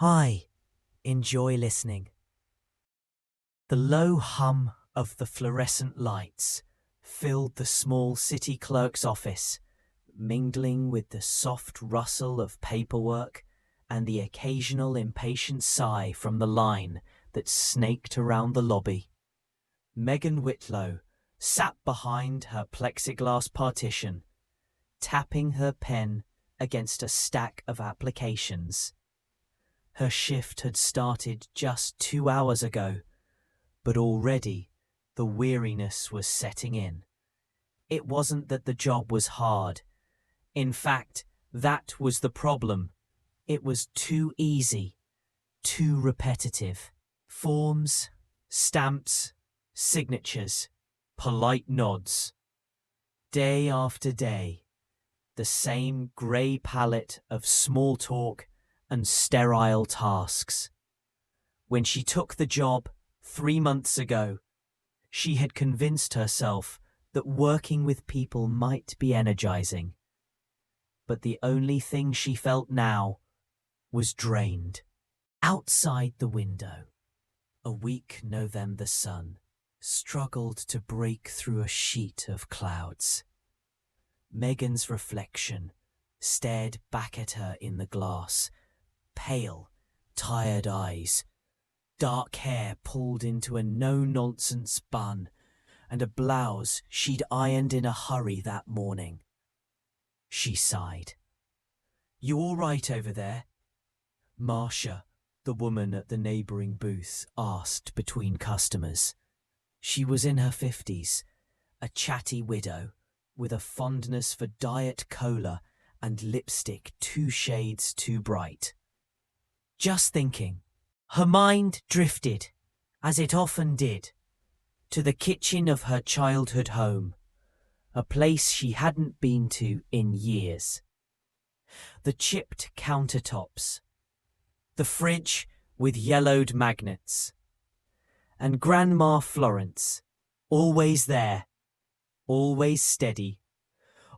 Hi, enjoy listening. The low hum of the fluorescent lights filled the small city clerk's office, mingling with the soft rustle of paperwork and the occasional impatient sigh from the line that snaked around the lobby. Megan Whitlow sat behind her plexiglass partition, tapping her pen against a stack of applications. Her shift had started just 2 hours ago, but already the weariness was setting in. It wasn't that the job was hard. In fact, that was the problem. It was too easy, too repetitive. Forms, stamps, signatures, polite nods. Day after day, the same grey palette of small talk and sterile tasks. When she took the job 3 months ago, she had convinced herself that working with people might be energizing. But the only thing she felt now was drained. Outside the window, a weak November sun struggled to break through a sheet of clouds. Megan's reflection stared back at her in the glass, pale, tired eyes, dark hair pulled into a no-nonsense bun, and a blouse she'd ironed in a hurry that morning. She sighed. "You all right over there?" Marcia, the woman at the neighbouring booth, asked between customers. She was in her 50s, a chatty widow with a fondness for Diet Cola and lipstick 2 shades too bright. Just thinking. Her mind drifted, as it often did, to the kitchen of her childhood home, a place she hadn't been to in years. The chipped countertops, the fridge with yellowed magnets, and Grandma Florence, always there, always steady,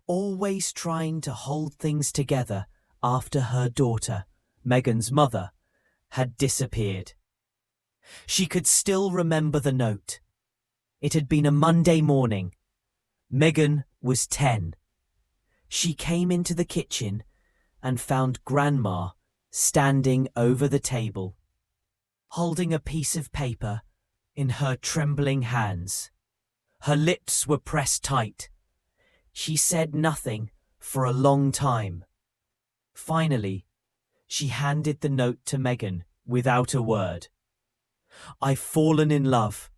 always trying to hold things together after her daughter, Megan's mother, had disappeared. She could still remember the note. It had been a Monday morning. Megan was 10. She came into the kitchen and found Grandma standing over the table, holding a piece of paper in her trembling hands. Her lips were pressed tight. She said nothing for a long time. Finally, she handed the note to Megan without a word. "I've fallen in love.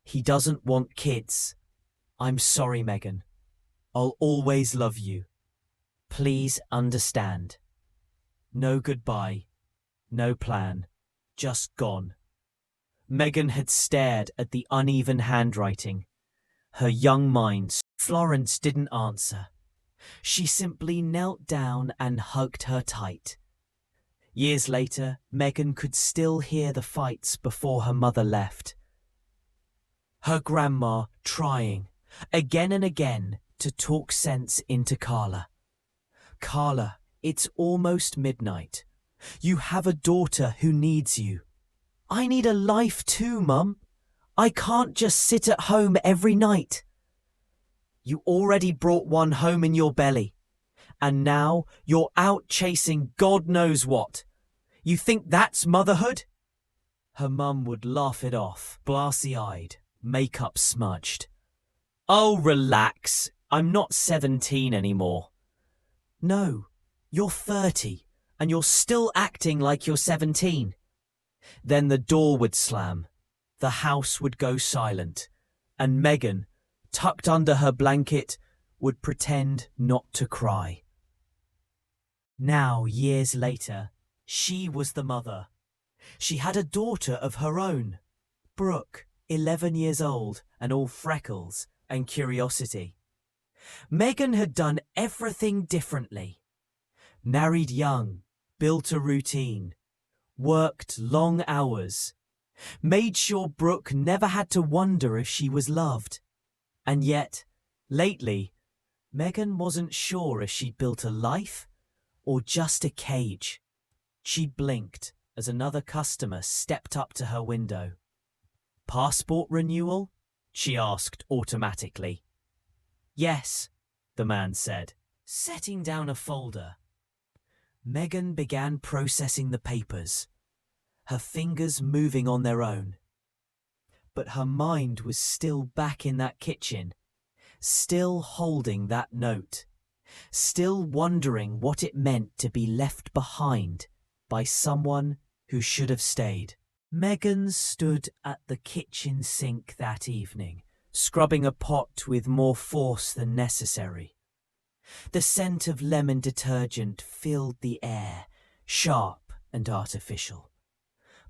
He doesn't want kids. I'm sorry, Megan. I'll always love you. Please understand." No goodbye, no plan, just gone. Megan had stared at the uneven handwriting. Her young mind. Florence didn't answer. She simply knelt down and hugged her tight. Years later, Megan could still hear the fights before her mother left. Her grandma trying, again and again, to talk sense into Carla. "Carla, it's almost midnight. You have a daughter who needs you." "I need a life too, Mum. I can't just sit at home every night." "You already brought one home in your belly. And now you're out chasing God knows what. You think that's motherhood?" Her mum would laugh it off, glassy-eyed, makeup smudged. "Oh, relax. I'm not 17 anymore." "No, you're 30, and you're still acting like you're 17. Then the door would slam, the house would go silent, and Megan, tucked under her blanket, would pretend not to cry. Now, years later, she was the mother. She had a daughter of her own, Brooke, 11 years old and all freckles and curiosity. Megan had done everything differently. Married young, built a routine, worked long hours, made sure Brooke never had to wonder if she was loved. And yet, lately, Megan wasn't sure if she'd built a life or just a cage. She blinked, as another customer stepped up to her window. "Passport renewal?" she asked automatically. "Yes," the man said, setting down a folder. Megan began processing the papers, her fingers moving on their own. But her mind was still back in that kitchen, still holding that note, still wondering what it meant to be left behind by someone who should have stayed. Megan stood at the kitchen sink that evening, scrubbing a pot with more force than necessary. The scent of lemon detergent filled the air, sharp and artificial.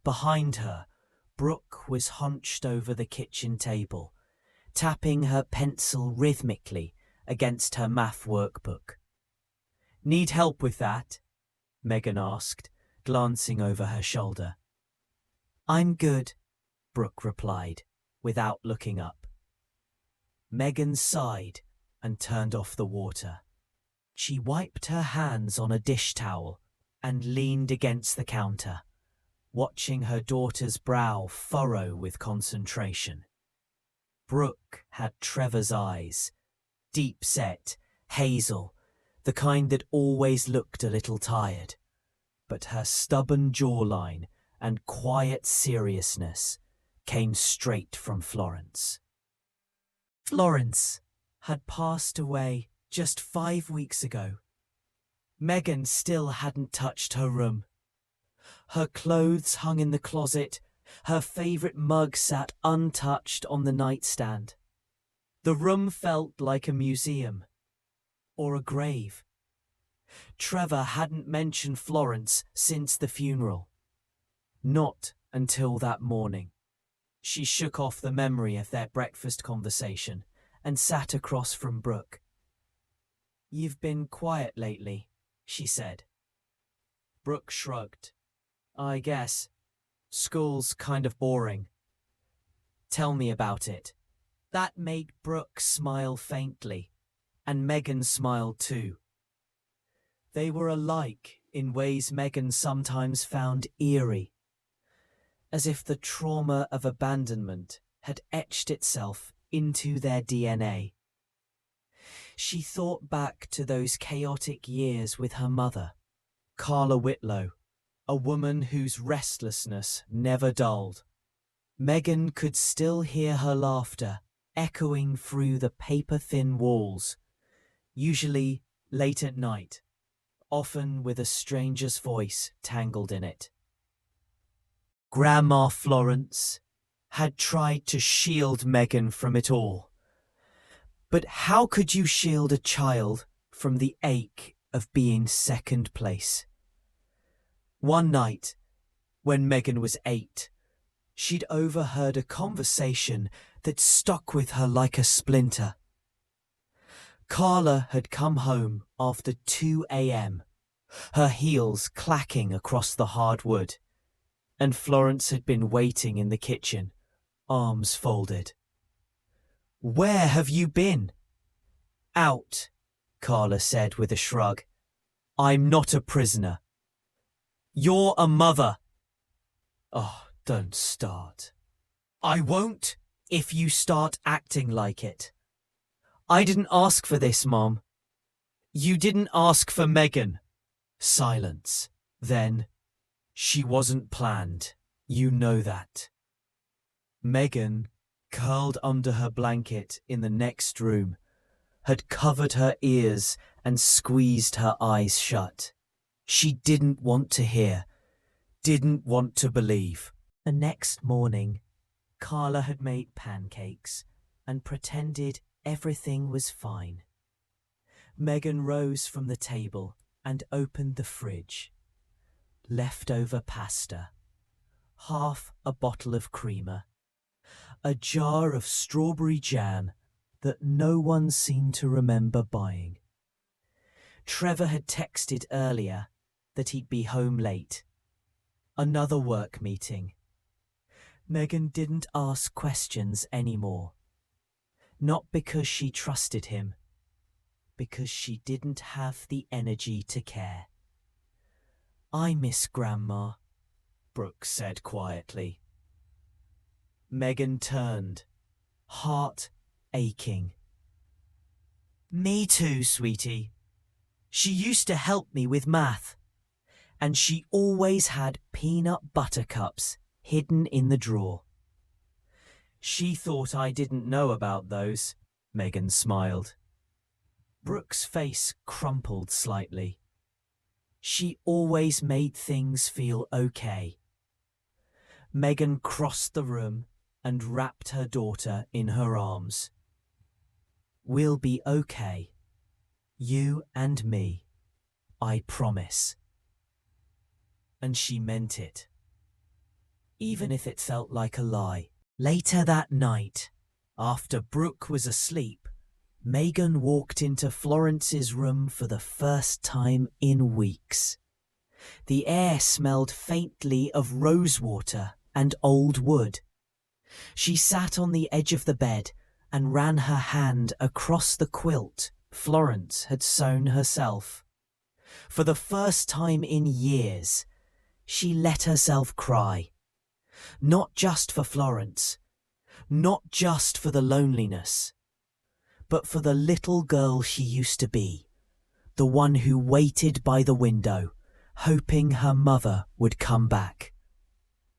Behind her, Brooke was hunched over the kitchen table, tapping her pencil rhythmically against her math workbook. "Need help with that?" Megan asked, glancing over her shoulder. "I'm good," Brooke replied, without looking up. Megan sighed and turned off the water. She wiped her hands on a dish towel and leaned against the counter, watching her daughter's brow furrow with concentration. Brooke had Trevor's eyes, deep-set, hazel, the kind that always looked a little tired. But her stubborn jawline and quiet seriousness came straight from Florence. Florence had passed away just 5 weeks ago. Megan still hadn't touched her room. Her clothes hung in the closet, her favourite mug sat untouched on the nightstand. The room felt like a museum, or a grave. Trevor hadn't mentioned Florence since the funeral. Not until that morning. She shook off the memory of their breakfast conversation and sat across from Brooke. "You've been quiet lately," she said. Brooke shrugged. "I guess. School's kind of boring." "Tell me about it." That made Brooke smile faintly, and Megan smiled too. They were alike in ways Megan sometimes found eerie, as if the trauma of abandonment had etched itself into their DNA. She thought back to those chaotic years with her mother, Carla Whitlow, a woman whose restlessness never dulled. Megan could still hear her laughter echoing through the paper-thin walls, usually late at night, often with a stranger's voice tangled in it. Grandma Florence had tried to shield Megan from it all. But how could you shield a child from the ache of being second place? One night, when Megan was 8, she'd overheard a conversation that stuck with her like a splinter. Carla had come home after 2 a.m., her heels clacking across the hard wood, and Florence had been waiting in the kitchen, arms folded. "Where have you been?" "Out," Carla said with a shrug. "I'm not a prisoner." "You're a mother." "Oh, don't start." "I won't if you start acting like it." "I didn't ask for this, Mom." "You didn't ask for Megan." Silence. Then, "She wasn't planned. You know that." Megan, curled under her blanket in the next room, had covered her ears and squeezed her eyes shut. She didn't want to hear, didn't want to believe. The next morning, Carla had made pancakes and pretended everything was fine. Megan rose from the table and opened the fridge. Leftover pasta, half a bottle of creamer, a jar of strawberry jam that no one seemed to remember buying. Trevor had texted earlier that he'd be home late. Another work meeting. Megan didn't ask questions anymore. Not because she trusted him, because she didn't have the energy to care. "I miss Grandma," Brooke said quietly. Megan turned, heart aching. Me too, sweetie. She used to help me with math, and she always had peanut butter cups hidden in the drawer. She thought I didn't know about those, Megan smiled. Brooke's face crumpled slightly. She always made things feel okay. Megan crossed the room and wrapped her daughter in her arms. We'll be okay. You and me. I promise. And she meant it. Even if it felt like a lie. Later that night, after Brooke was asleep, Megan walked into Florence's room for the first time in weeks. The air smelled faintly of rosewater and old wood. She sat on the edge of the bed and ran her hand across the quilt Florence had sewn herself. For the first time in years, she let herself cry. Not just for Florence, not just for the loneliness, but for the little girl she used to be, the one who waited by the window, hoping her mother would come back.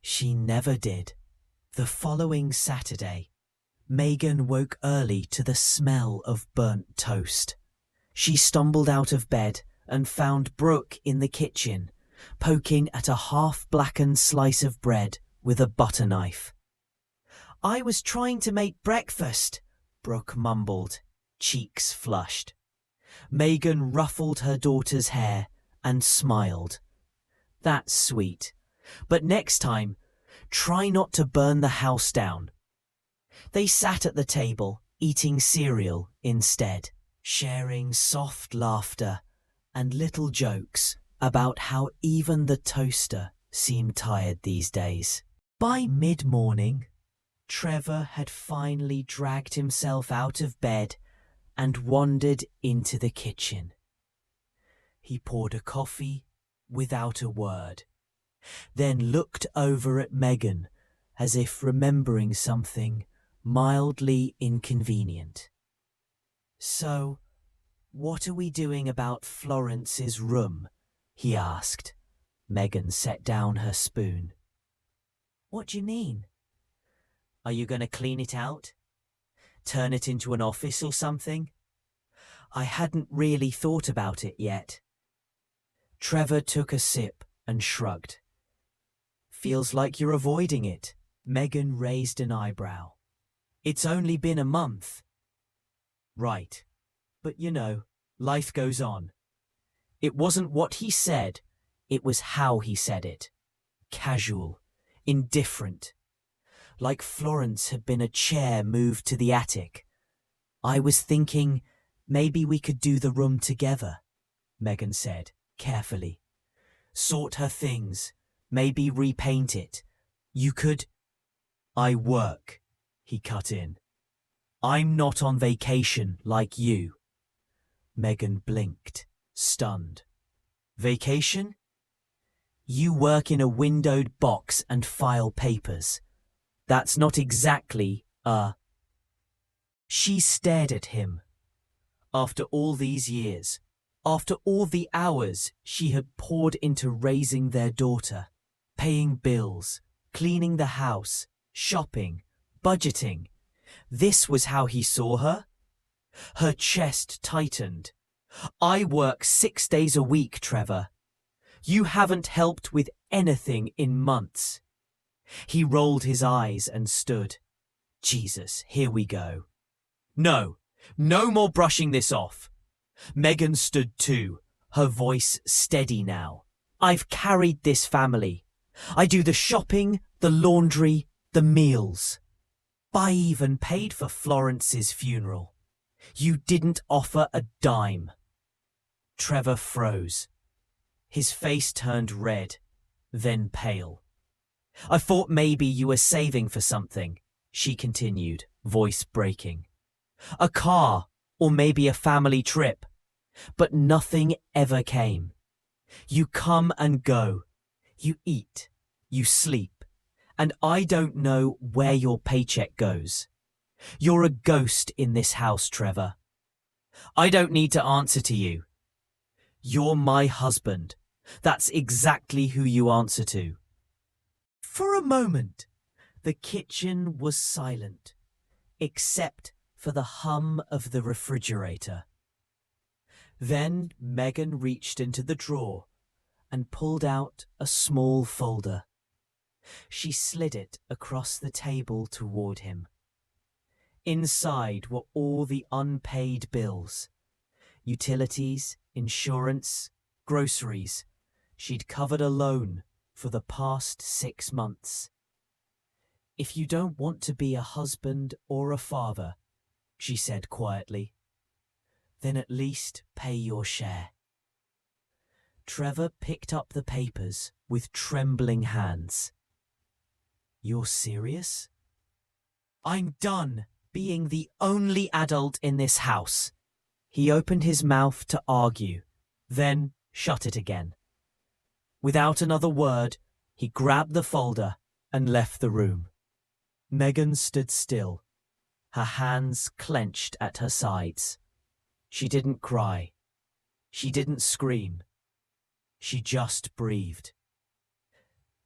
She never did. The following Saturday, Megan woke early to the smell of burnt toast. She stumbled out of bed and found Brooke in the kitchen, poking at a half-blackened slice of bread with a butter knife. I was trying to make breakfast, Brooke mumbled, cheeks flushed. Megan ruffled her daughter's hair and smiled. That's sweet, but next time, try not to burn the house down. They sat at the table, eating cereal instead, sharing soft laughter and little jokes about how even the toaster seemed tired these days. By mid-morning, Trevor had finally dragged himself out of bed and wandered into the kitchen. He poured a coffee without a word, then looked over at Megan as if remembering something mildly inconvenient. So, what are we doing about Florence's room? He asked. Megan set down her spoon. What do you mean? Are you going to clean it out? Turn it into an office or something? I hadn't really thought about it yet. Trevor took a sip and shrugged. Feels like you're avoiding it. Megan raised an eyebrow. It's only been a month. Right. But you know, life goes on. It wasn't what he said, it was how he said it. Casual, indifferent. Like Florence had been a chair moved to the attic. I was thinking maybe we could do the room together, Megan said, carefully. Sort her things, maybe repaint it. You could... I work, he cut in. I'm not on vacation like you. Megan blinked, stunned. Vacation? You work in a windowed box and file papers. That's not exactly She stared at him. After all these years, after all the hours she had poured into raising their daughter, paying bills, cleaning the house, shopping, budgeting, this was how he saw her? Her chest tightened. I work 6 days a week, Trevor. You haven't helped with anything in months. He rolled his eyes and stood. Jesus, here we go. No more brushing this off. Megan stood too, her voice steady now. I've carried this family. I do the shopping, the laundry, the meals. I even paid for Florence's funeral. You didn't offer a dime. Trevor froze. His face turned red, then pale. I thought maybe you were saving for something, she continued, voice breaking. A car, or maybe a family trip. But nothing ever came. You come and go. You eat. You sleep, and I don't know where your paycheck goes. You're a ghost in this house, Trevor. I don't need to answer to you. You're my husband. That's exactly who you answer to." For a moment, the kitchen was silent, except for the hum of the refrigerator. Then Megan reached into the drawer and pulled out a small folder. She slid it across the table toward him. Inside were all the unpaid bills: utilities, insurance, groceries. She'd covered a loan for the past 6 months. "If you don't want to be a husband or a father," she said quietly, "then at least pay your share." Trevor picked up the papers with trembling hands. "You're serious?" "I'm done being the only adult in this house." He opened his mouth to argue, then shut it again. Without another word, he grabbed the folder and left the room. Megan stood still, her hands clenched at her sides. She didn't cry. She didn't scream. She just breathed.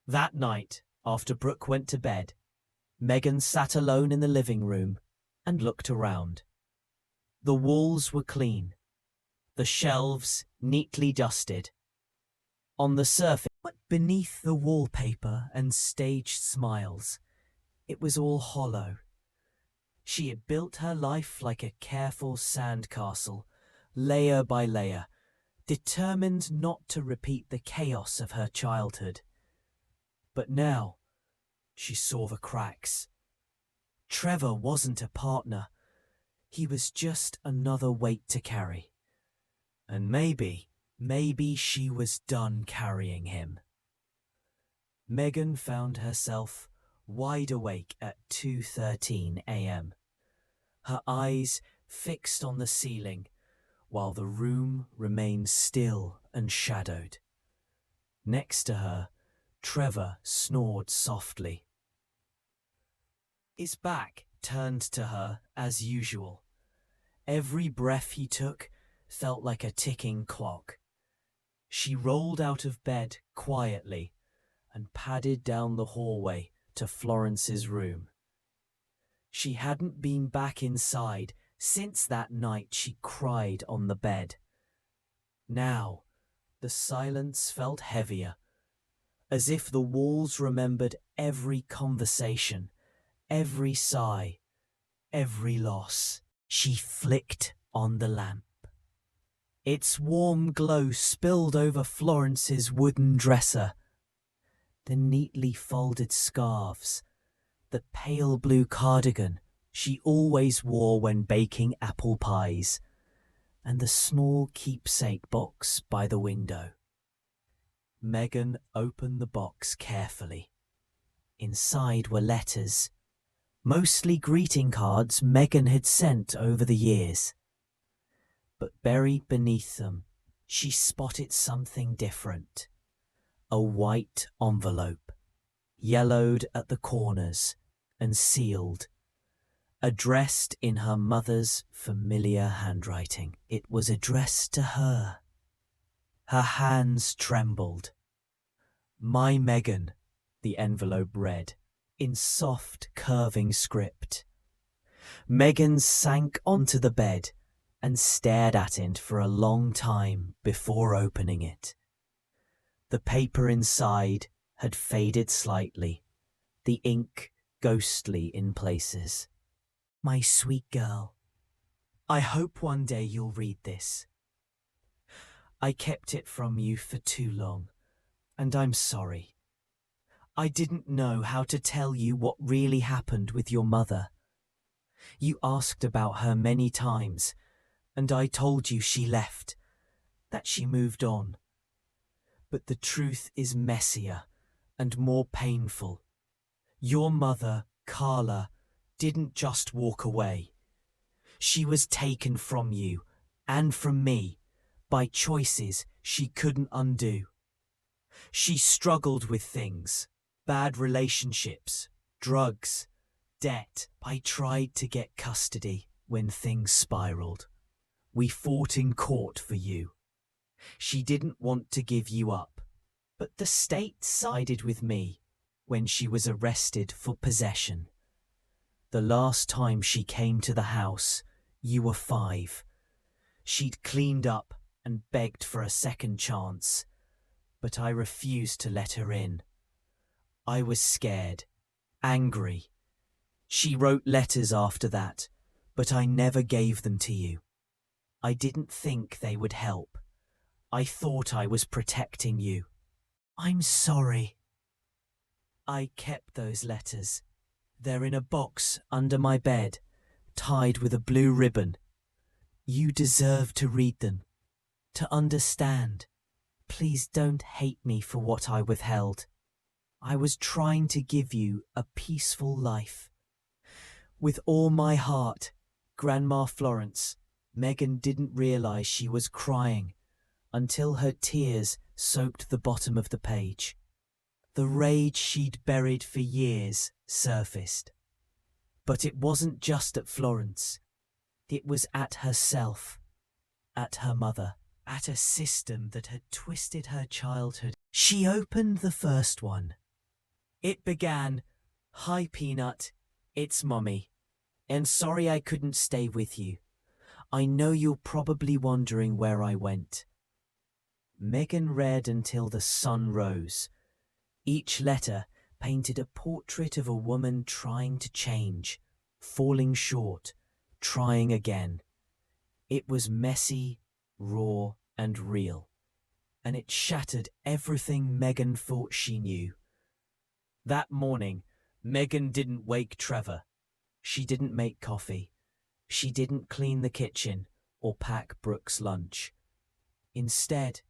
That night, after Brooke went to bed, Megan sat alone in the living room and looked around. The walls were clean, the shelves neatly dusted. On the surface, but beneath the wallpaper and staged smiles, it was all hollow. She had built her life like a careful sandcastle, layer by layer, determined not to repeat the chaos of her childhood. But now, she saw the cracks. Trevor wasn't a partner. He was just another weight to carry. And maybe she was done carrying him. Megan found herself wide awake at 2:13 a.m., her eyes fixed on the ceiling while the room remained still and shadowed. Next to her, Trevor snored softly. His back turned to her as usual. Every breath he took felt like a ticking clock. She rolled out of bed quietly and padded down the hallway to Florence's room. She hadn't been back inside since that night she cried on the bed. Now, the silence felt heavier, as if the walls remembered every conversation, every sigh, every loss. She flicked on the lamp. Its warm glow spilled over Florence's wooden dresser. The neatly folded scarves, the pale blue cardigan she always wore when baking apple pies, and the small keepsake box by the window. Megan opened the box carefully. Inside were letters, mostly greeting cards Megan had sent over the years. But buried beneath them, she spotted something different. A white envelope, yellowed at the corners and sealed, addressed in her mother's familiar handwriting. It was addressed to her. Her hands trembled. "My Megan," the envelope read, in soft, curving script. Megan sank onto the bed and stared at it for a long time before opening it. The paper inside had faded slightly, the ink ghostly in places. "My sweet girl, I hope one day you'll read this. I kept it from you for too long, and I'm sorry. I didn't know how to tell you what really happened with your mother. You asked about her many times, and I told you she left, that she moved on. But the truth is messier and more painful. Your mother, Carla, didn't just walk away. She was taken from you and from me by choices she couldn't undo. She struggled with things, Bad relationships, drugs, debt. I tried to get custody when things spiraled. We fought in court for you. She didn't want to give you up, but the state sided with me when she was arrested for possession. The last time she came to the house, you were 5. She'd cleaned up and begged for a second chance, but I refused to let her in. I was scared, angry. She wrote letters after that, but I never gave them to you. I didn't think they would help. I thought I was protecting you. I'm sorry. I kept those letters. They're in a box under my bed, tied with a blue ribbon. You deserve to read them, to understand. Please don't hate me for what I withheld. I was trying to give you a peaceful life. With all my heart, Grandma Florence. Megan didn't realize she was crying until her tears soaked the bottom of the page. The rage she'd buried for years surfaced. But it wasn't just at Florence. It was at herself, at her mother, at a system that had twisted her childhood. She opened the first one. It began, "Hi, Peanut, it's Mommy, and sorry I couldn't stay with you. I know you're probably wondering where I went." Megan read until the sun rose. Each letter painted a portrait of a woman trying to change, falling short, trying again. It was messy, raw, and real, and it shattered everything Megan thought she knew. That morning, Megan didn't wake Trevor. She didn't make coffee. She didn't clean the kitchen or pack Brooke's lunch. Instead,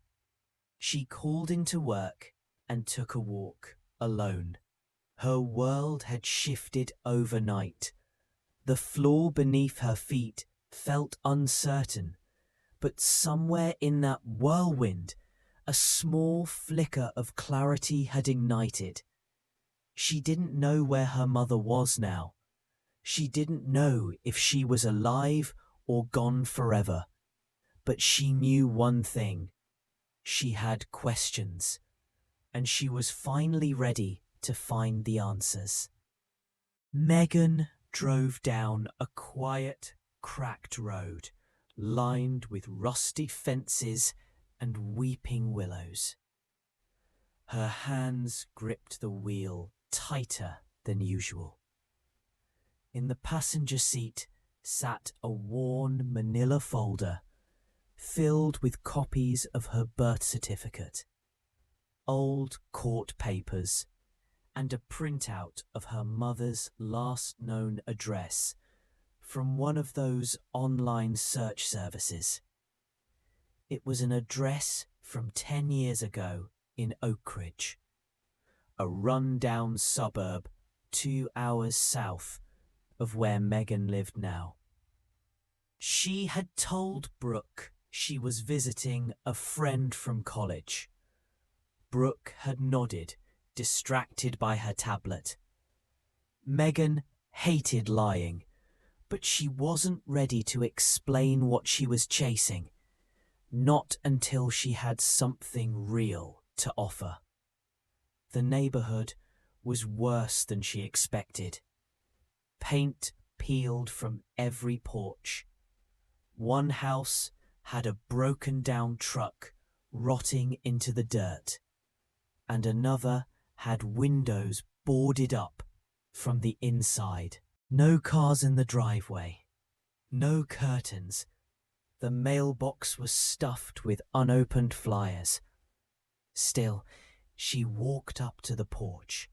she called into work and took a walk alone. Her world had shifted overnight. The floor beneath her feet felt uncertain, but somewhere in that whirlwind, a small flicker of clarity had ignited. She didn't know where her mother was now. She didn't know if she was alive or gone forever. But she knew one thing. She had questions, and she was finally ready to find the answers. Megan drove down a quiet, cracked road, lined with rusty fences and weeping willows. Her hands gripped the wheel tighter than usual. In the passenger seat sat a worn manila folder filled with copies of her birth certificate, old court papers, and a printout of her mother's last known address from one of those online search services. It was an address from 10 years ago in Oak Ridge, a run-down suburb 2 hours south of where Megan lived now. She had told Brooke she was visiting a friend from college. Brooke had nodded, distracted by her tablet. Megan hated lying, but she wasn't ready to explain what she was chasing, not until she had something real to offer. The neighborhood was worse than she expected. Paint peeled from every porch. One house had a broken-down truck rotting into the dirt, and another had windows boarded up from the inside. No cars in the driveway, no curtains. The mailbox was stuffed with unopened flyers. Still, she walked up to the porch.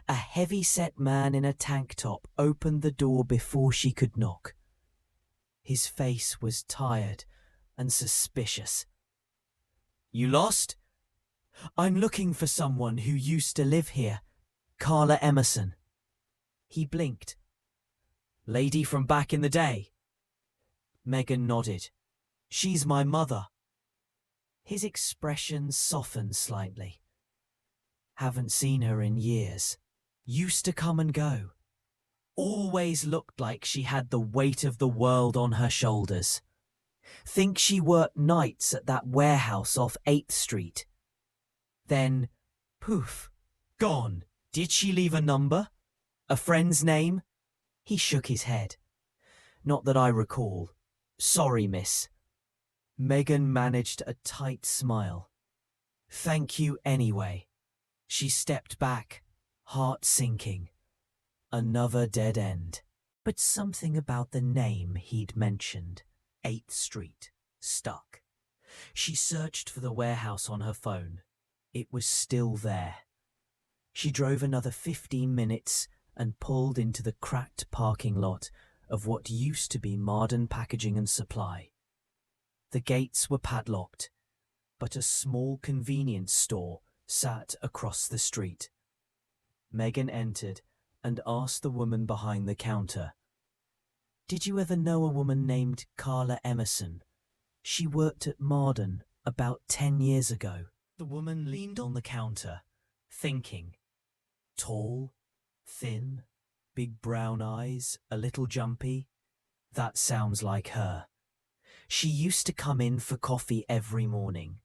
A heavy-set man in a tank top opened the door before she could knock. His face was tired and suspicious. "You lost? I'm looking for someone who used to live here. Carla Emerson." He blinked. "Lady from back in the day?" Megan nodded. "She's my mother." His expression softened slightly. Haven't seen her in years. Used to come and go. Always looked like she had the weight of the world on her shoulders. Think she worked nights at that warehouse off 8th Street. Then, poof, gone. Did she leave a number? A friend's name? He shook his head. Not that I recall. Sorry, miss. Megan managed a tight smile. Thank you anyway. She stepped back, heart sinking. Another dead end. But something about the name he'd mentioned, 8th Street, stuck. She searched for the warehouse on her phone. It was still there. She drove another 15 minutes and pulled into the cracked parking lot of what used to be Marden Packaging and Supply. The gates were padlocked, but a small convenience store sat across the street. Megan entered and asked the woman behind the counter, "Did you ever know a woman named Carla Emerson? She worked at Marden about 10 years ago." The woman leaned on the counter, thinking. Tall, thin, big brown eyes, a little jumpy. That sounds like her. She used to come in for coffee every morning,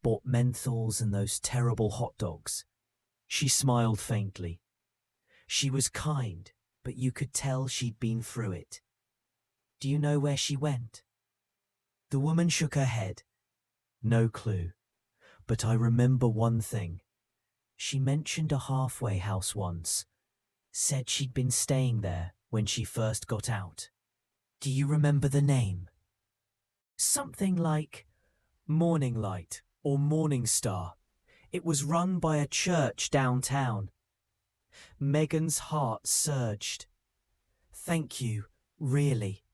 bought menthols and those terrible hot dogs. She smiled faintly. She was kind, but you could tell she'd been through it. Do you know where she went? The woman shook her head. No clue. But I remember one thing. She mentioned a halfway house once. Said she'd been staying there when she first got out. Do you remember the name? Something like Morning Light or Morning Star. It was run by a church downtown. Megan's heart surged. Thank you, really.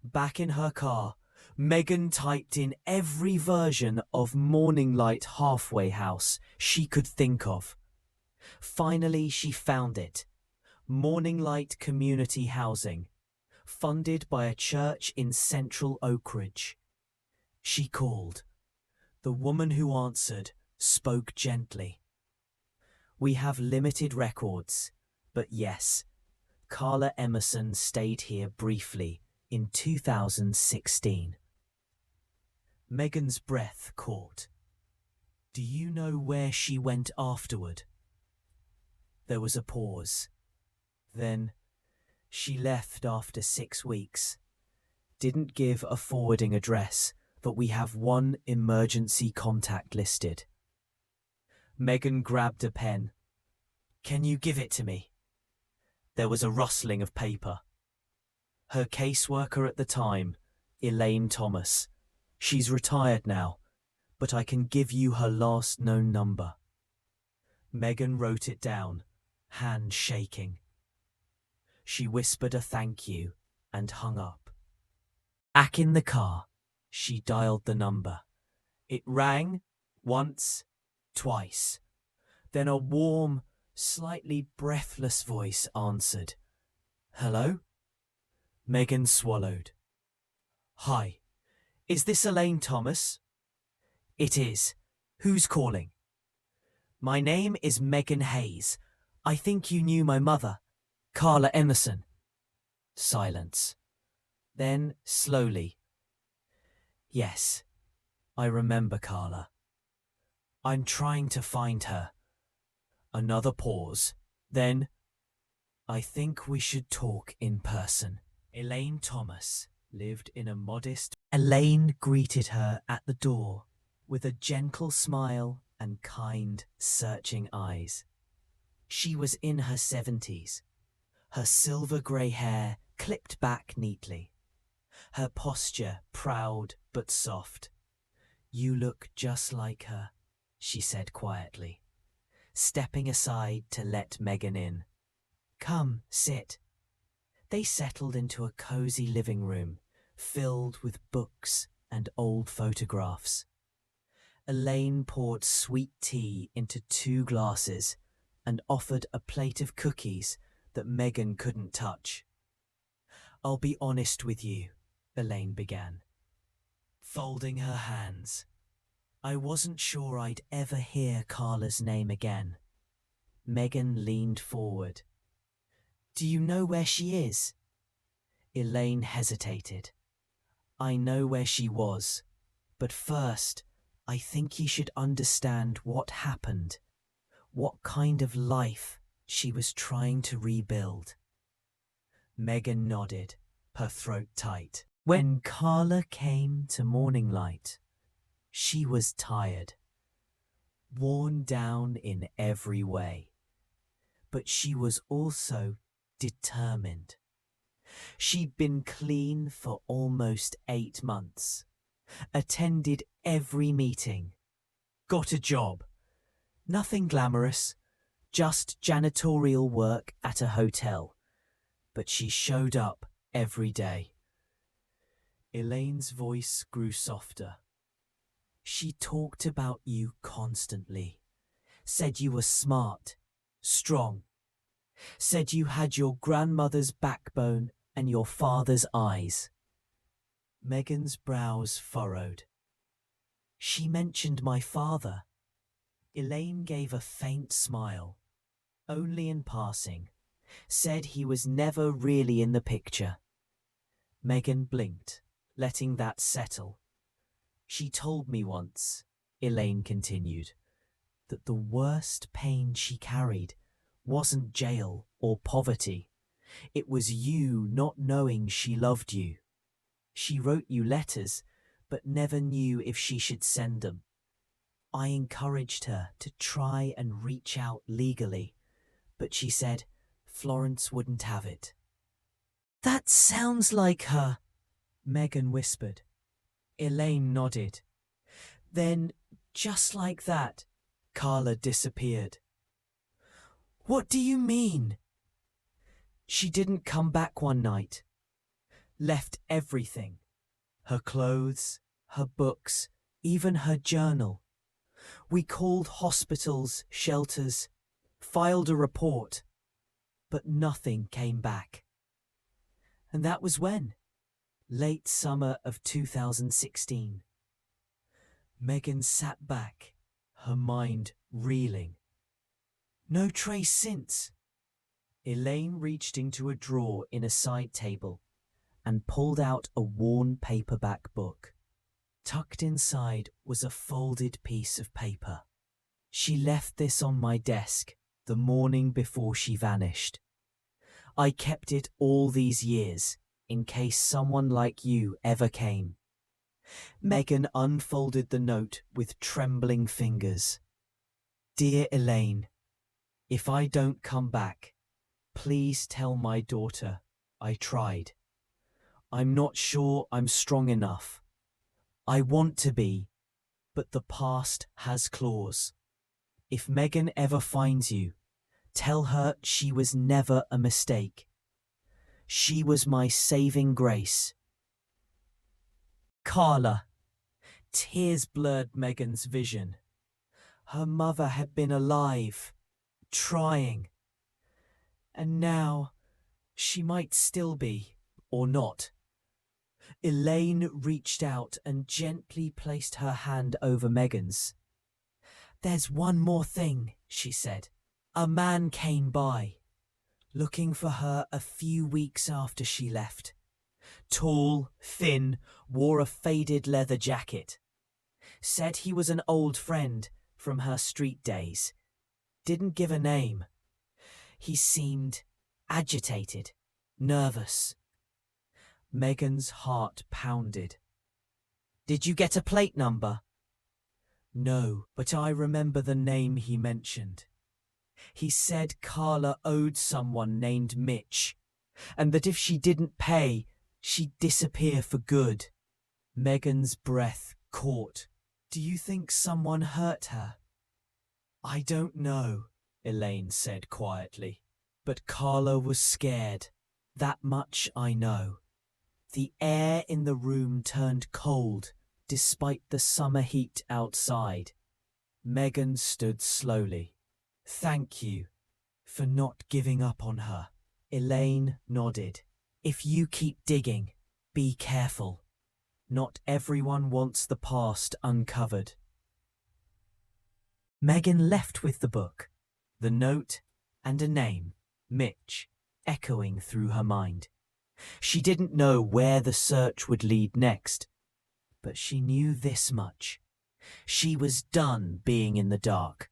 Back in her car, Megan typed in every version of Morning Light halfway house she could think of. Finally, she found it. Morning Light Community Housing, funded by a church in central Oak Ridge. She called. The woman who answered spoke gently. We have limited records, but yes, Carla Emerson stayed here briefly in 2016. Megan's breath caught. Do you know where she went afterward? There was a pause. Then, she left after 6 weeks. Didn't give a forwarding address, but we have one emergency contact listed. Megan grabbed a pen. Can you give it to me? There was a rustling of paper. Her caseworker at the time, Elaine Thomas. She's retired now, but I can give you her last known number. Megan wrote it down, hand shaking. She whispered a thank you and hung up. Back in the car, she dialed the number. It rang once, twice. Then a warm, slightly breathless voice answered. Hello? Megan swallowed. Hi. Is this Elaine Thomas? It is. Who's calling? My name is Megan Hayes. I think you knew my mother, Carla Emerson. Silence. Then, slowly. Yes, I remember Carla. I'm trying to find her. Another pause. Then, I think we should talk in person. Elaine Thomas lived in a modest... Elaine greeted her at the door with a gentle smile and kind, searching eyes. She was in her 70s, her silver-grey hair clipped back neatly, her posture proud but soft. You look just like her, she said quietly, stepping aside to let Megan in. Come, sit. They settled into a cozy living room, filled with books and old photographs. Elaine poured sweet tea into 2 glasses and offered a plate of cookies that Megan couldn't touch. I'll be honest with you, Elaine began, folding her hands. I wasn't sure I'd ever hear Carla's name again. Megan leaned forward. Do you know where she is? Elaine hesitated. I know where she was, but first, I think you should understand what happened, what kind of life she was trying to rebuild. Megan nodded, her throat tight. When Carla came to morning light, she was tired, worn down in every way. But she was also determined. She'd been clean for almost 8 months, attended every meeting, got a job. Nothing glamorous, just janitorial work at a hotel. But she showed up every day. Elaine's voice grew softer. She talked about you constantly, said you were smart, strong, said you had your grandmother's backbone and your father's eyes. Megan's brows furrowed. She mentioned my father. Elaine gave a faint smile, only in passing, said he was never really in the picture. Megan blinked, letting that settle. She told me once, Elaine continued, that the worst pain she carried wasn't jail or poverty. It was you not knowing she loved you. She wrote you letters, but never knew if she should send them. I encouraged her to try and reach out legally, but she said Florence wouldn't have it. That sounds like her, Megan whispered. Elaine nodded. Then, just like that, Carla disappeared. What do you mean? She didn't come back one night. Left everything. Her clothes, her books, even her journal. We called hospitals, shelters, filed a report, but nothing came back. And that was when? Late summer of 2016. Megan sat back, her mind reeling. No trace since. Elaine reached into a drawer in a side table and pulled out a worn paperback book. Tucked inside was a folded piece of paper. She left this on my desk the morning before she vanished. I kept it all these years in case someone like you ever came. Megan unfolded the note with trembling fingers. Dear Elaine, if I don't come back, please tell my daughter I tried. I'm not sure I'm strong enough. I want to be, but the past has claws. If Megan ever finds you, tell her she was never a mistake. She was my saving grace. Carla. Tears blurred Megan's vision. Her mother had been alive, trying. And now, she might still be, or not. Elaine reached out and gently placed her hand over Megan's. There's one more thing, she said. A man came by, looking for her a few weeks after she left. Tall, thin, wore a faded leather jacket. Said he was an old friend from her street days. Didn't give a name. He seemed agitated, nervous. Megan's heart pounded. Did you get a plate number? No, but I remember the name he mentioned. He said Carla owed someone named Mitch, and that if she didn't pay, she'd disappear for good. Megan's breath caught. Do you think someone hurt her? I don't know, Elaine said quietly. But Carla was scared. That much I know. The air in the room turned cold, despite the summer heat outside. Megan stood slowly. Thank you for not giving up on her. Elaine nodded. If you keep digging, be careful. Not everyone wants the past uncovered. Megan left with the book, the note, and a name, Mitch, echoing through her mind. She didn't know where the search would lead next, but she knew this much. She was done being in the dark.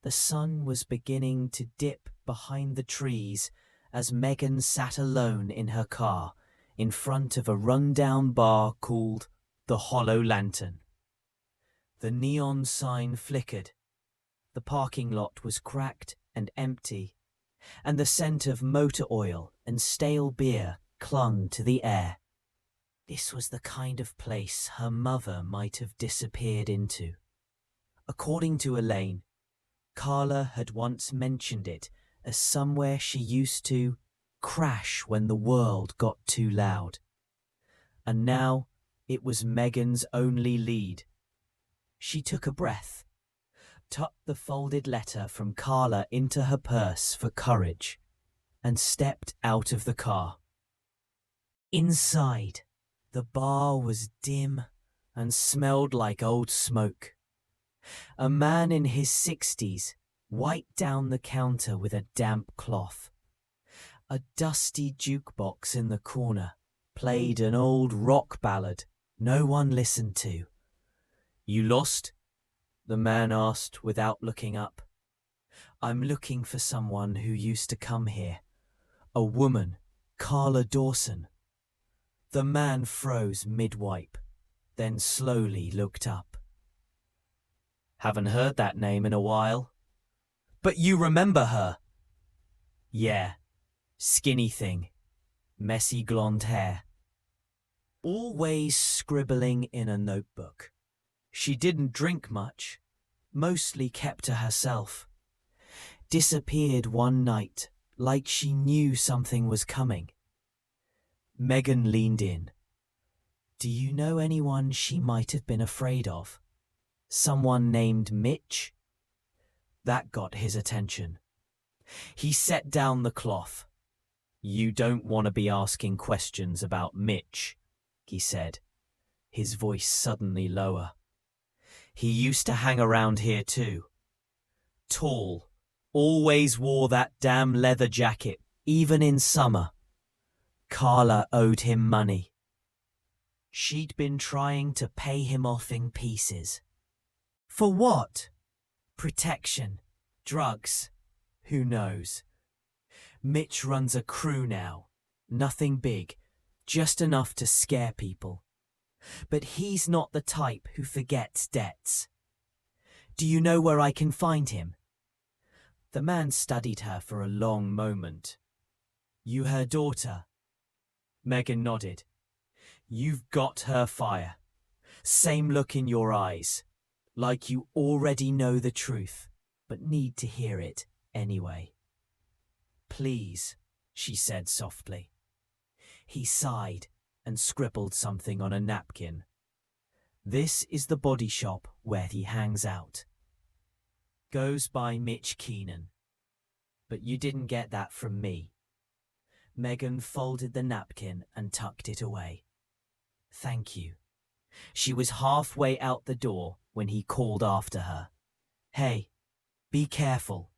The sun was beginning to dip behind the trees as Megan sat alone in her car in front of a rundown bar called the Hollow Lantern. The neon sign flickered. The parking lot was cracked and empty, and the scent of motor oil and stale beer clung to the air. This was the kind of place her mother might have disappeared into. According to Elaine, Carla had once mentioned it as somewhere she used to crash when the world got too loud. And now it was Megan's only lead. She took a breath, tucked the folded letter from Carla into her purse for courage, and stepped out of the car. Inside, the bar was dim and smelled like old smoke. A man in his 60s wiped down the counter with a damp cloth. A dusty jukebox in the corner played an old rock ballad no one listened to. "You lost?" the man asked without looking up. "I'm looking for someone who used to come here. A woman, Carla Dawson." The man froze mid-wipe, then slowly looked up. "Haven't heard that name in a while." "But you remember her?" "Yeah, skinny thing, messy blonde hair. Always scribbling in a notebook. She didn't drink much, mostly kept to herself. Disappeared one night like she knew something was coming." Megan leaned in. "Do you know anyone she might have been afraid of? Someone named Mitch?" That got his attention. He set down the cloth. "You don't want to be asking questions about Mitch," he said, his voice suddenly lower. "He used to hang around here too. Tall, always wore that damn leather jacket, even in summer. Carla owed him money. She'd been trying to pay him off in pieces. For what? Protection, drugs, who knows? Mitch runs a crew now. Nothing big, just enough to scare people. But he's not the type who forgets debts. Do you know where I can find him?" The man studied her for a long moment. "You her daughter?" Megan nodded. "You've got her fire. Same look in your eyes, like you already know the truth, but need to hear it anyway." "Please," she said softly. He sighed and scribbled something on a napkin. "This is the body shop where he hangs out. Goes by Mitch Keenan. But you didn't get that from me." Megan folded the napkin and tucked it away. "Thank you." She was halfway out the door when he called after her. "Hey, be careful.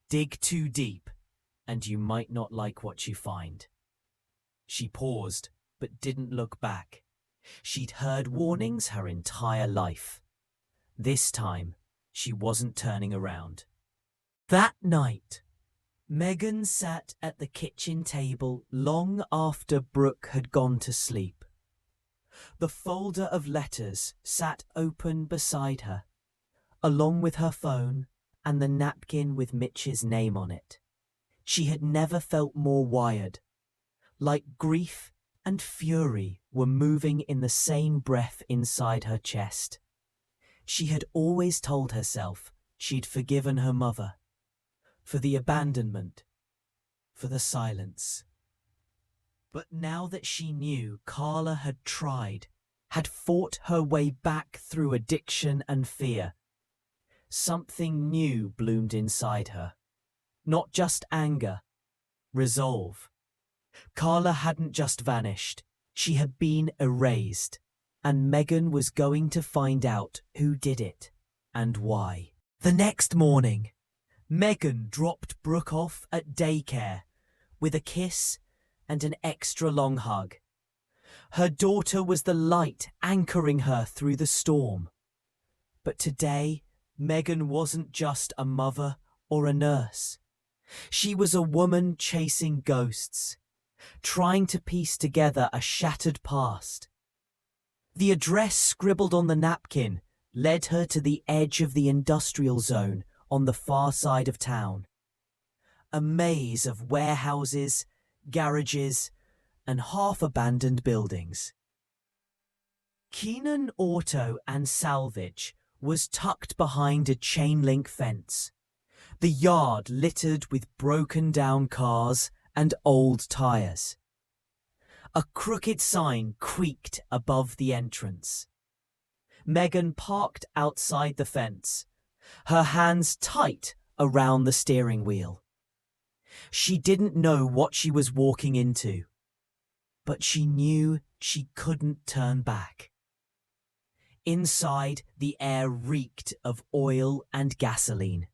Dig too deep, and you might not like what you find." She paused, but didn't look back. She'd heard warnings her entire life. This time, she wasn't turning around. That night, Megan sat at the kitchen table long after Brooke had gone to sleep. The folder of letters sat open beside her, along with her phone and the napkin with Mitch's name on it. She had never felt more wired, like grief and fury were moving in the same breath inside her chest. She had always told herself she'd forgiven her mother, for the abandonment, for the silence. But now that she knew Carla had tried, had fought her way back through addiction and fear, something new bloomed inside her. Not just anger, resolve. Carla hadn't just vanished, she had been erased, and Megan was going to find out who did it. and why. The next morning, Megan dropped Brooke off at daycare with a kiss and an extra long hug. Her daughter was the light anchoring her through the storm. But today, Megan wasn't just a mother or a nurse. She was a woman chasing ghosts, trying to piece together a shattered past. The address scribbled on the napkin led her to the edge of the industrial zone on the far side of town. A maze of warehouses, garages, and half-abandoned buildings. Keenan Auto and Salvage was tucked behind a chain-link fence, the yard littered with broken-down cars and old tires. A crooked sign creaked above the entrance. Megan parked outside the fence, her hands tight around the steering wheel. She didn't know what she was walking into, but she knew she couldn't turn back. Inside, the air reeked of oil and gasoline.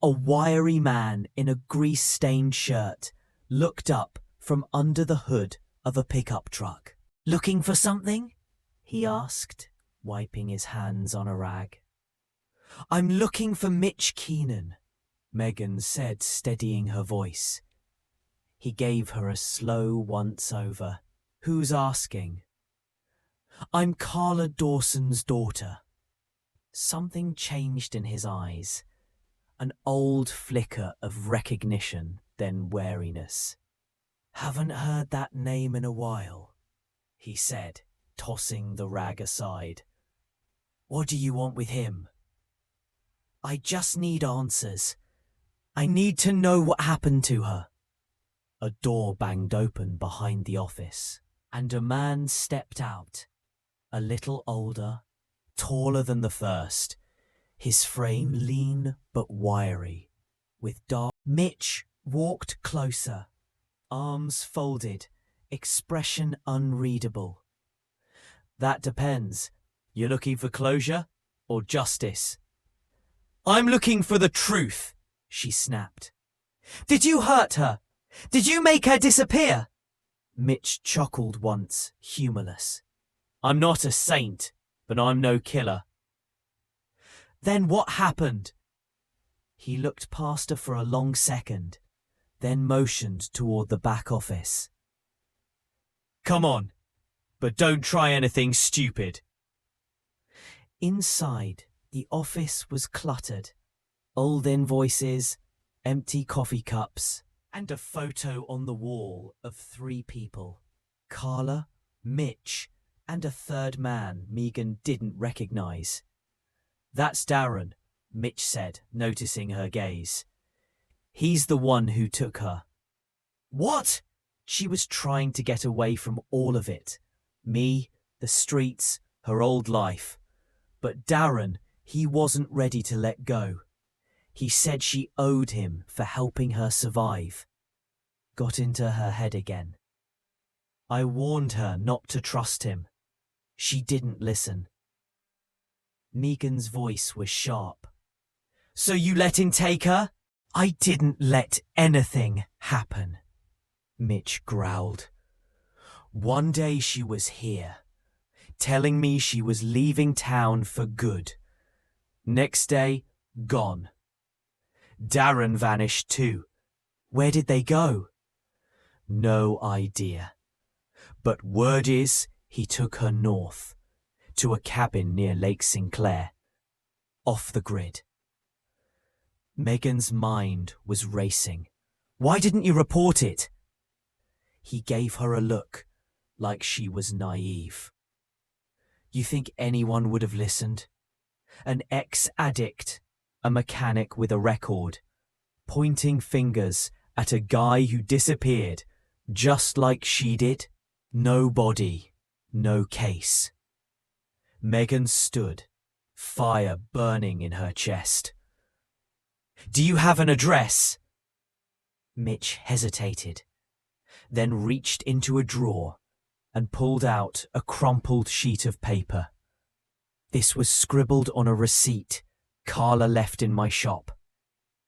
A wiry man in a grease-stained shirt looked up from under the hood of a pickup truck. "Looking for something?" he asked, wiping his hands on a rag. "I'm looking for Mitch Keenan," Megan said, steadying her voice. He gave her a slow once-over. "Who's asking?" "I'm Carla Dawson's daughter." Something changed in his eyes. An old flicker of recognition, then wariness. "Haven't heard that name in a while," he said, tossing the rag aside. "What do you want with him?" "I just need answers. I need to know what happened to her." A door banged open behind the office, and a man stepped out, a little older, taller than the first, his frame lean but wiry, with dark. Mitch walked closer, arms folded, expression unreadable. "That depends. You're looking for closure or justice?" "I'm looking for the truth," she snapped. "Did you hurt her? Did you make her disappear?" Mitch chuckled once, humorless. "I'm not a saint, but I'm no killer." "Then what happened?" He looked past her for a long second, then motioned toward the back office. "Come on, but don't try anything stupid." Inside, the office was cluttered. Old invoices, empty coffee cups, and a photo on the wall of 3 people. Carla, Mitch, and a third man Megan didn't recognize. "That's Darren," Mitch said, noticing her gaze. "He's the one who took her." "What?" She was trying to get away from all of it. Me, the streets, her old life. But Darren, he wasn't ready to let go. He said she owed him for helping her survive. Got into her head again. I warned her not to trust him. She didn't listen. Megan's voice was sharp. "So you let him take her?" "I didn't let anything happen," Mitch growled. "One day she was here, telling me she was leaving town for good. Next day, gone. Darren vanished too. Where did they go? No idea. But word is he took her north, to a cabin near Lake Sinclair, off the grid." Megan's mind was racing. "Why didn't you report it?" He gave her a look, like she was naive. "You think anyone would have listened? An ex-addict, a mechanic with a record, pointing fingers at a guy who disappeared, just like she did? No body, no case." Megan stood, fire burning in her chest. "Do you have an address?" Mitch hesitated, then reached into a drawer and pulled out a crumpled sheet of paper. This was scribbled on a receipt Carla left in my shop.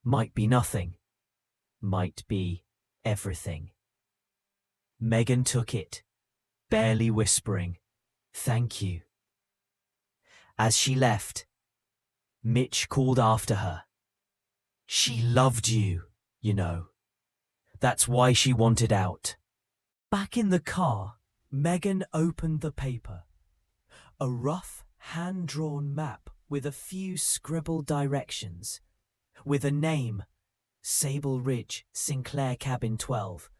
Might be nothing. Might be everything. Megan took it, barely whispering, "Thank you." As she left, Mitch called after her. "She loved you, you know. That's why she wanted out." Back in the car, Megan opened the paper. A rough, hand-drawn map with a few scribbled directions. With a name, Sable Ridge, Sinclair Cabin 12.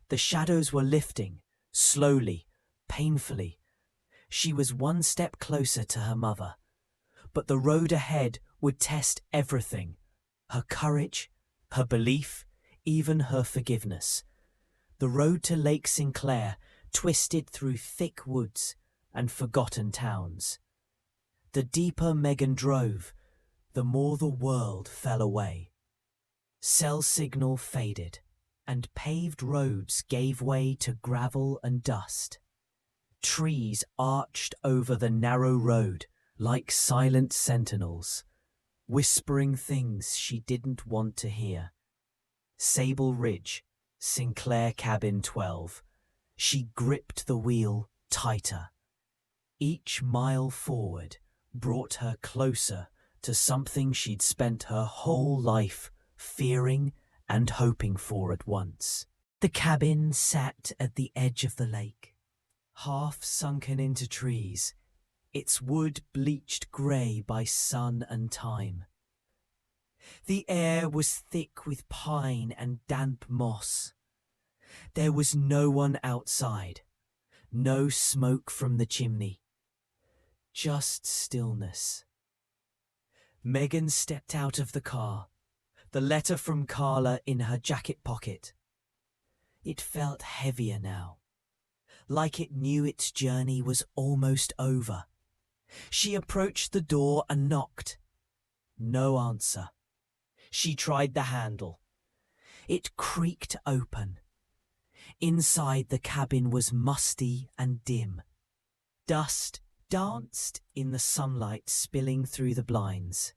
The shadows were lifting, slowly, painfully. She was one step closer to her mother. But the road ahead would test everything. Her courage, her belief, even her forgiveness. The road to Lake Sinclair twisted through thick woods and forgotten towns. The deeper Megan drove, the more the world fell away. Cell signal faded, and paved roads gave way to gravel and dust. Trees arched over the narrow road like silent sentinels, whispering things she didn't want to hear. Sable Ridge, Sinclair Cabin 12. She gripped the wheel tighter. Each mile forward brought her closer to something she'd spent her whole life fearing and hoping for at once. The cabin sat at the edge of the lake, half sunken into trees, its wood bleached grey by sun and time. The air was thick with pine and damp moss. There was no one outside, no smoke from the chimney, just stillness. Megan stepped out of the car, the letter from Carla in her jacket pocket. It felt heavier now, like it knew its journey was almost over. She approached the door and knocked. No answer. She tried the handle. It creaked open. Inside, the cabin was musty and dim. Dust danced in the sunlight spilling through the blinds.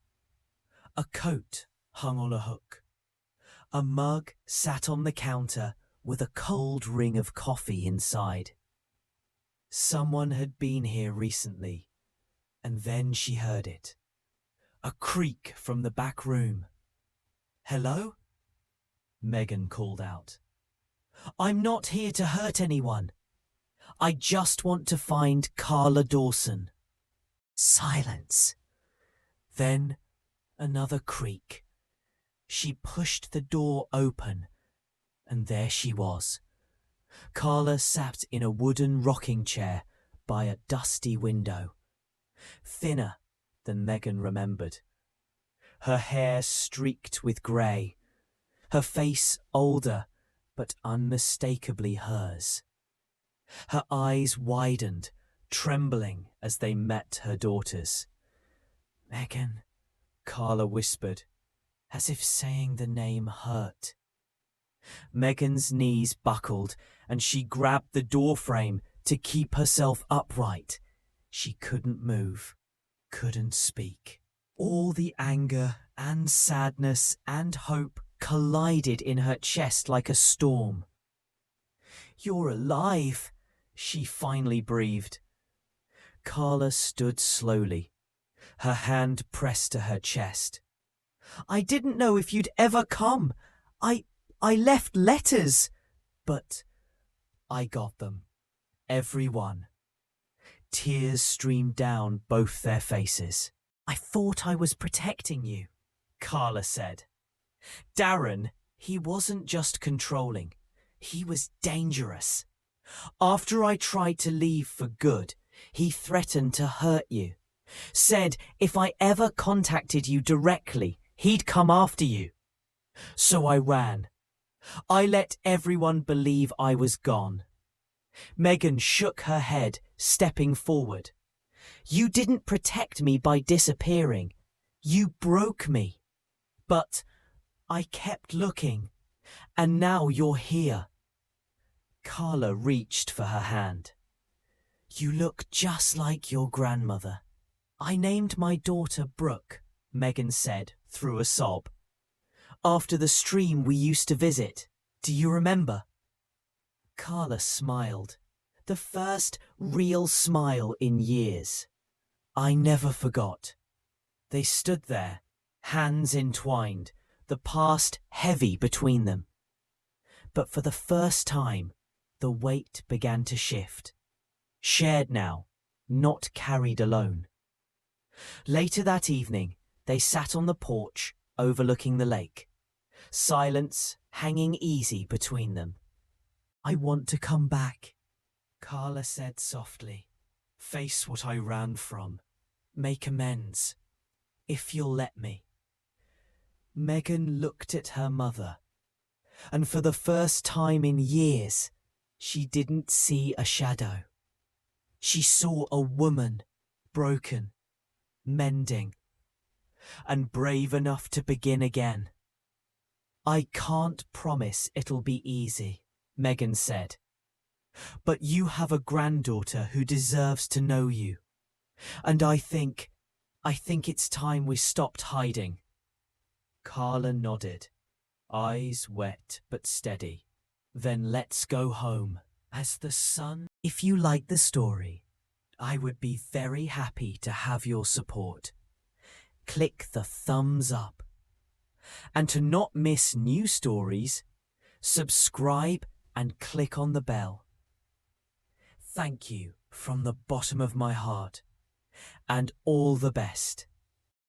A coat hung on a hook. A mug sat on the counter with a cold ring of coffee inside. Someone had been here recently, and then she heard it. A creak from the back room. "Hello?" Megan called out. "I'm not here to hurt anyone. I just want to find Carla Dawson." Silence. Then another creak. She pushed the door open, and there she was. Carla sat in a wooden rocking chair by a dusty window, thinner than Megan remembered. Her hair streaked with grey, her face older but unmistakably hers. Her eyes widened, trembling as they met her daughter's. "Megan," Carla whispered, as if saying the name hurt. Megan's knees buckled, and she grabbed the doorframe to keep herself upright. She couldn't move, couldn't speak. All the anger and sadness and hope collided in her chest like a storm. "You're alive," she finally breathed. Carla stood slowly, her hand pressed to her chest. "I didn't know if you'd ever come. I left letters, but I got them. Every one." Tears streamed down both their faces. "I thought I was protecting you," Carla said. "Darren, he wasn't just controlling. He was dangerous. After I tried to leave for good, he threatened to hurt you. Said if I ever contacted you directly, he'd come after you. So I ran. I let everyone believe I was gone." Megan shook her head, stepping forward. "You didn't protect me by disappearing. You broke me. But I kept looking, and now you're here." Carla reached for her hand. "You look just like your grandmother. I named my daughter Brooke. Megan said through a sob. After the stream we used to visit. Do you remember? Carla smiled. The first real smile in years. I never forgot. They stood there, hands entwined, the past heavy between them. But for the first time, the weight began to shift. Shared now, not carried alone. Later that evening, they sat on the porch overlooking the lake, silence hanging easy between them. I want to come back, Carla said softly. Face what I ran from. Make amends, if you'll let me. Megan looked at her mother, and for the first time in years, she didn't see a shadow. She saw a woman, broken, mending, and brave enough to begin again. I can't promise it'll be easy, Megan said. But you have a granddaughter who deserves to know you. And I think it's time we stopped hiding. Carla nodded, eyes wet but steady. Then let's go home. As the sun, if you like the story, I would be very happy to have your support. Click the thumbs up. And to not miss new stories, subscribe and click on the bell. Thank you from the bottom of my heart, and all the best.